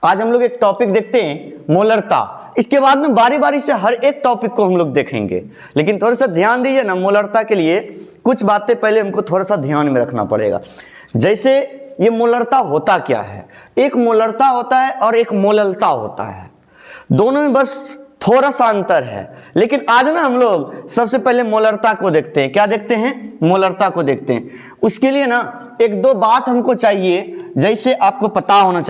आज हम लोग एक टॉपिक देखते हैं मोलरता। इसके बाद में बारी बारी से हर एक टॉपिक को हम लोग देखेंगे, लेकिन थोड़ा सा ध्यान दीजिए ना, मोलरता के लिए कुछ बातें पहले हमको थोड़ा सा ध्यान में रखना पड़ेगा। जैसे ये मोलरता होता क्या है, एक मोलरता होता है और एक मोललता होता है, दोनों में बस थोड़ा सा अंतर है। लेकिन आज ना हम लोग सबसे पहले मोलरता को देखते हैं। क्या देखते हैं? मोलरता को देखते हैं। उसके लिए ना एक दो बात हमको चाहिए, जैसे आपको पता होना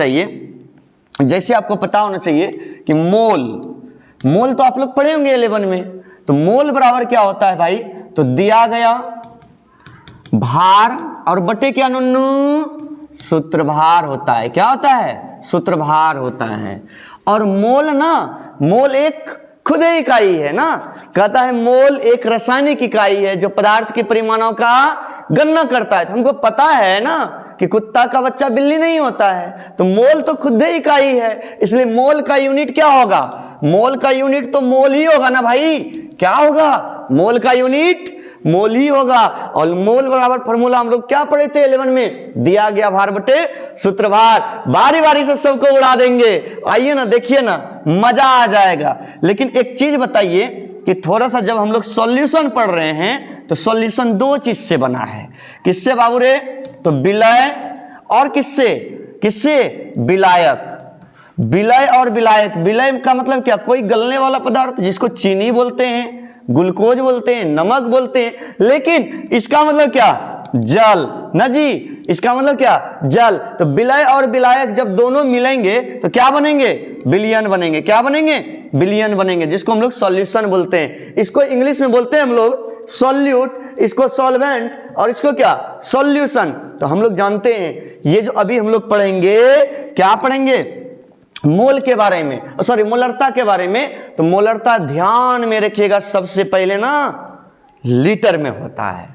चाहिए कि मोल तो आप लोग पढ़े होंगे 11 में। तो मोल बराबर क्या होता है भाई? तो दिया गया भार और बटे क्या नुन्नू? सूत्रभार होता है। क्या होता है? सूत्रभार होता है। और मोल एक खुद ही इकाई है ना। कहता है मोल एक रासायनिक इकाई है जो पदार्थ के परिमाणों का गणना करता है। तो हमको पता है ना कि कुत्ता का बच्चा बिल्ली नहीं होता है, तो मोल तो खुद ही इकाई है, इसलिए मोल का यूनिट क्या होगा? मोल का यूनिट तो मोल ही होगा ना भाई। क्या होगा? मोल का यूनिट मोल ही होगा। और मोल बराबर फॉर्मूला हम लोग क्या पढ़े थे 11 में? दिया गया भार बटे सूत्रभार। बारी बारी से सबको उड़ा देंगे। आइए ना, देखिए ना, मजा आ जाएगा। लेकिन एक चीज बताइए कि थोड़ा सा जब हम लोग सॉल्यूशन पढ़ रहे हैं तो सॉल्यूशन दो चीज से बना है। किससे बाबू रे? तो विलय और किससे? विलायक। विलय और विलायक। विलय का मतलब क्या? कोई गलने वाला पदार्थ जिसको चीनी बोलते हैं, ग्लूकोज बोलते हैं, नमक बोलते हैं, लेकिन इसका मतलब क्या? जल ना जी। इसका मतलब क्या? जल। तो विलय और विलायक जब दोनों मिलेंगे तो क्या बनेंगे? विलयन बनेंगे। क्या बनेंगे? विलयन बनेंगे, जिसको हम लोग सॉल्यूशन बोलते हैं। इसको इंग्लिश में बोलते हैं हम लोग सॉल्यूट, इसको सॉल्वेंट, और इसको क्या? सॉल्यूशन। तो हम लोग जानते हैं ये जो अभी हम लोग पढ़ेंगे, क्या पढ़ेंगे? मोल के बारे में, सॉरी मोलरता के बारे में। तो मोलरता ध्यान में रखिएगा, सबसे पहले ना लीटर में होता है।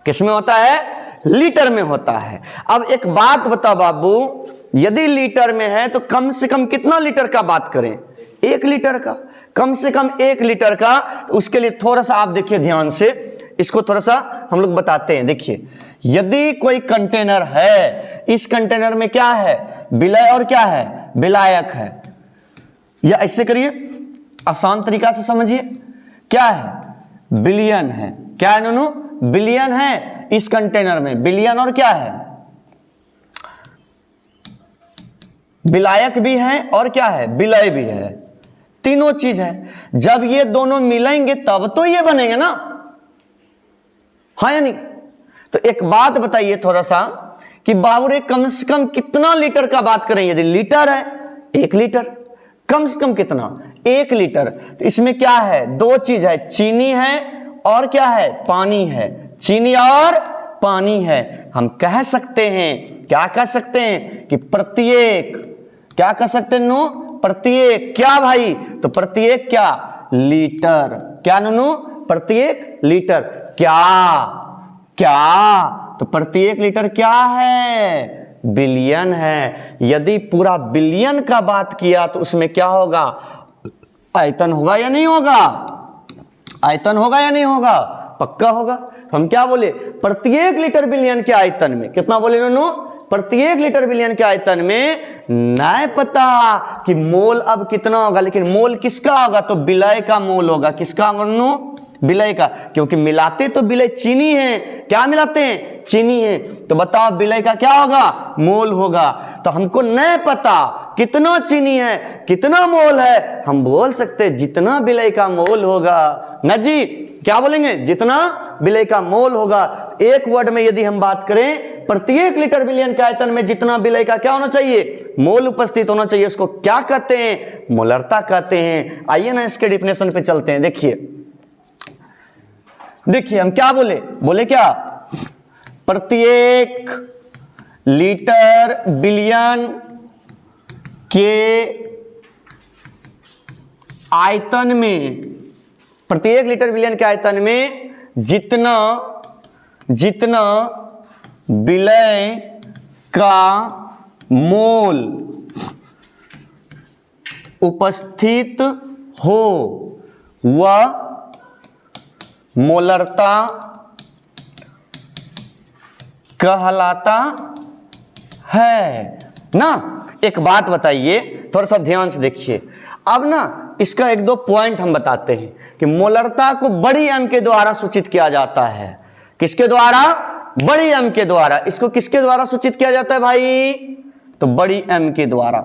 किस में होता है? लीटर में होता है। अब एक बात बताओ बाबू, यदि लीटर में है तो कम से कम कितना लीटर का बात करें? 1 लीटर का। कम से कम 1 लीटर का। तो उसके लिए थोड़ा सा आप देखिए ध्यान से, इसको थोड़ा सा हम लोग बताते हैं। देखिए, यदि कोई कंटेनर है, इस कंटेनर में क्या है? विलय और क्या है? विलायक है। या ऐसे करिए, आसान तरीका से समझिए, क्या है? विलयन है। क्या है नूनू? विलयन है इस कंटेनर में। विलयन और क्या है? विलायक भी है और क्या है? विलय भी है। तीनों चीज है। जब ये दोनों मिलेंगे तब तो ये बनेंगे ना, हाँ या नहीं? तो एक बात बताइए थोड़ा सा कि बाबू रे कम से कम कितना लीटर का बात करें? यदि लीटर है 1 लीटर, कम से कम कितना? 1 लीटर। तो इसमें क्या है? दो चीज है, चीनी है और क्या है? पानी है। चीनी और पानी है। हम कह सकते हैं, क्या कह सकते हैं कि प्रत्येक, क्या कह सकते हैं नो? प्रत्येक क्या भाई? तो प्रत्येक क्या? लीटर। क्या नूनू? प्रत्येक लीटर। क्या? तो प्रत्येक लीटर क्या है? बिलियन है। यदि पूरा बिलियन का बात किया तो उसमें क्या होगा? आयतन होगा या नहीं होगा? आयतन होगा या नहीं होगा? पक्का होगा। हम क्या बोले? प्रत्येक लीटर बिलियन के आयतन में। कितना बोले नूनू? प्रत्येक लीटर बिलियन के आयतन में। नहीं पता कि मोल अब कितना होगा, लेकिन मोल किसका होगा? तो विलय का मोल होगा। किसका होगा नूनू? विलय का। क्योंकि मिलाते तो विलय चीनी है। क्या मिलाते हैं? चीनी है। तो बताओ विलय का क्या होगा? मोल होगा। तो हमको नहीं पता कितना चीनी है, कितना मोल है, हम बोल सकते जितना विलय का मोल होगा ना जी। क्या बोलेंगे? जितना विलय का मोल होगा। एक वर्ड में यदि हम बात करें, प्रत्येक लीटर बिलियन के आयतन में जितना विलय का क्या होना चाहिए? मोल उपस्थित होना चाहिए। उसको क्या कहते हैं? मोलरता कहते हैं। आइए ना इसके डिफिनेशन पे चलते हैं। देखिए हम क्या बोले क्या? प्रत्येक लीटर बिलियन के आयतन में, प्रत्येक लीटर बिलियन के आयतन में जितना विलय का मोल उपस्थित हो वह मोलरता कहलाता है ना। एक बात बताइए, थोड़ा सा ध्यान से देखिए। अब ना इसका एक दो पॉइंट हम बताते हैं कि मोलरता को बड़ी एम के द्वारा सूचित किया जाता है। किसके द्वारा? बड़ी एम के द्वारा। इसको किसके द्वारा सूचित किया जाता है भाई? तो बड़ी एम के द्वारा।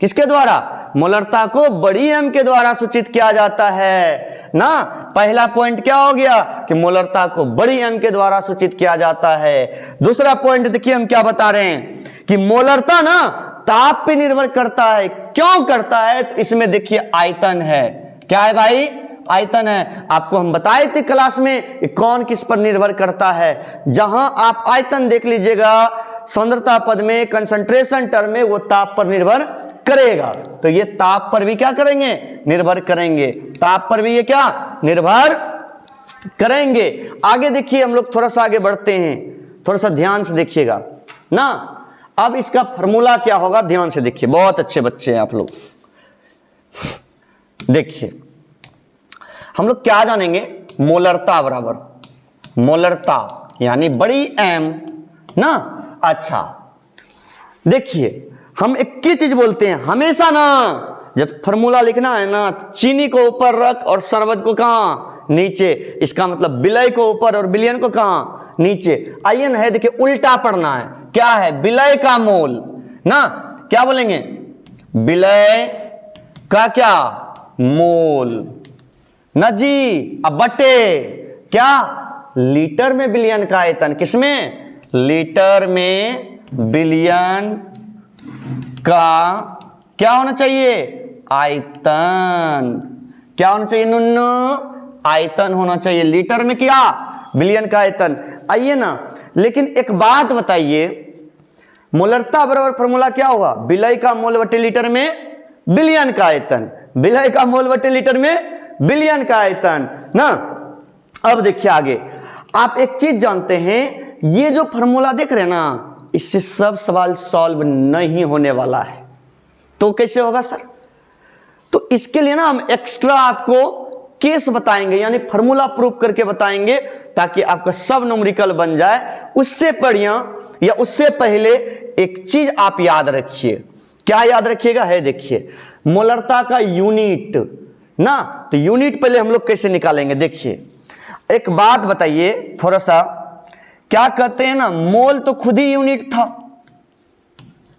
किसके द्वारा? मोलरता को बड़ी एम के द्वारा सूचित किया जाता है ना। पहला पॉइंट क्या हो गया कि मोलरता को बड़ी एम के द्वारा सूचित किया जाता है। दूसरा पॉइंट देखिए हम क्या बता रहे हैं कि मोलरता ना ताप पे निर्भर करता है। क्यों करता है? तो इसमें देखिए आयतन है। क्या है भाई? आयतन है। आपको हम बताए थे क्लास में कि कौन किस पर निर्भर करता है। जहां आप आयतन देख लीजिएगा सांद्रता पद में, कंसंट्रेशन टर्म में, वो ताप पर निर्भर करेगा। तो ये ताप पर भी क्या करेंगे? निर्भर करेंगे। ताप पर भी ये क्या? निर्भर करेंगे। आगे देखिए, हम लोग थोड़ा सा आगे बढ़ते हैं, थोड़ा सा ध्यान से देखिएगा ना। अब इसका फॉर्मूला क्या होगा, ध्यान से देखिए। बहुत अच्छे बच्चे हैं आप लोग। देखिए हम लोग क्या जानेंगे? मोलरता बराबर मोलरता यानी बड़ी एम ना। अच्छा देखिए, हम एक ही चीज बोलते हैं हमेशा ना, जब फॉर्मूला लिखना है ना, चीनी को ऊपर रख और शरबत को कहां? नीचे। इसका मतलब विलय को ऊपर और विलयन को कहां? नीचे। आइए ना, है देखिए उल्टा पढ़ना है। क्या है? विलय का मोल ना। क्या बोलेंगे? विलय का क्या? मोल ना जी। अब बटे क्या? लीटर में विलयन का आयतन। किसमें? लीटर में विलयन का क्या होना चाहिए? आयतन। क्या होना चाहिए नुन्नू? आयतन होना चाहिए। लीटर में क्या? विलयन का आयतन। आइए ना, लेकिन एक बात बताइए, मोलरता बराबर फॉर्मूला क्या होगा? विलय का मोल बटे लीटर में विलयन का आयतन। विलय का मोल बटे लीटर में विलयन का आयतन ना। अब देखिए आगे, आप एक चीज जानते हैं, ये जो फॉर्मूला देख रहे हैं ना, इससे सब सवाल सॉल्व नहीं होने वाला है। तो कैसे होगा सर? तो इसके लिए ना हम एक्स्ट्रा आपको केस बताएंगे, यानी फॉर्मूला प्रूफ करके बताएंगे, ताकि आपका सब न्यूमेरिकल बन जाए। उससे बढ़िया या उससे पहले एक चीज आप याद रखिए। क्या याद रखिएगा? है देखिए, मोलरता का यूनिट ना। तो यूनिट पहले हम लोग कैसे निकालेंगे? देखिए एक बात बताइए थोड़ा सा, क्या कहते हैं ना, मोल तो खुद ही यूनिट था।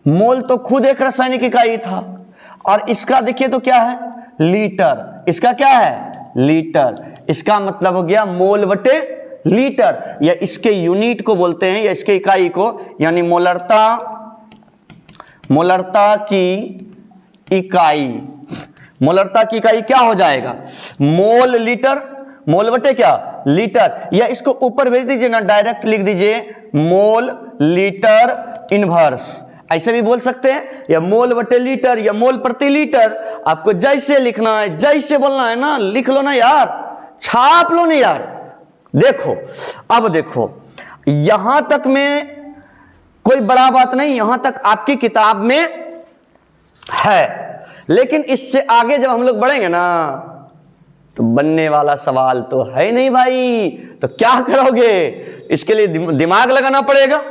मोल तो खुद एक रासायनिक इकाई था। और इसका देखिए तो क्या है? लीटर। इसका क्या है? लीटर। इसका मतलब हो गया मोल बटे लीटर, या इसके यूनिट को बोलते हैं, या इसके इकाई को, यानी मोलरता की इकाई। मोलरता की इकाई क्या हो जाएगा? Mole litre. मोल बटे क्या? लीटर। या इसको ऊपर भेज दीजिए ना, डायरेक्ट लिख दीजिए मोल लीटर इनवर्स। ऐसे भी बोल सकते हैं, या मोल बटे लीटर या मोल प्रति लीटर। आपको जैसे लिखना है, जैसे बोलना है ना, लिख लो ना यार, छाप लो ना यार। देखो अब देखो, यहां तक में कोई बड़ा बात नहीं, यहां तक आपकी किताब में है। लेकिन इससे आगे जब हम लोग बढ़ेंगे ना, तो बनने वाला सवाल तो है नहीं भाई। तो क्या करोगे? इसके लिए दिमाग लगाना पड़ेगा,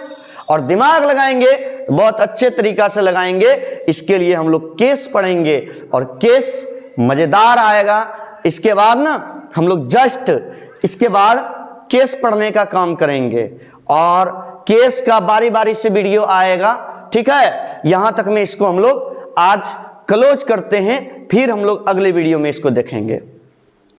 और दिमाग लगाएंगे तो बहुत अच्छे तरीका से लगाएंगे। इसके लिए हम लोग केस पढ़ेंगे, और केस मजेदार आएगा। इसके बाद ना हम लोग जस्ट इसके बाद केस पढ़ने का काम करेंगे, और केस का बारी बारी से वीडियो आएगा। ठीक है, यहां तक में इसको हम लोग आज क्लोज करते हैं, फिर हम लोग अगले वीडियो में इसको देखेंगे।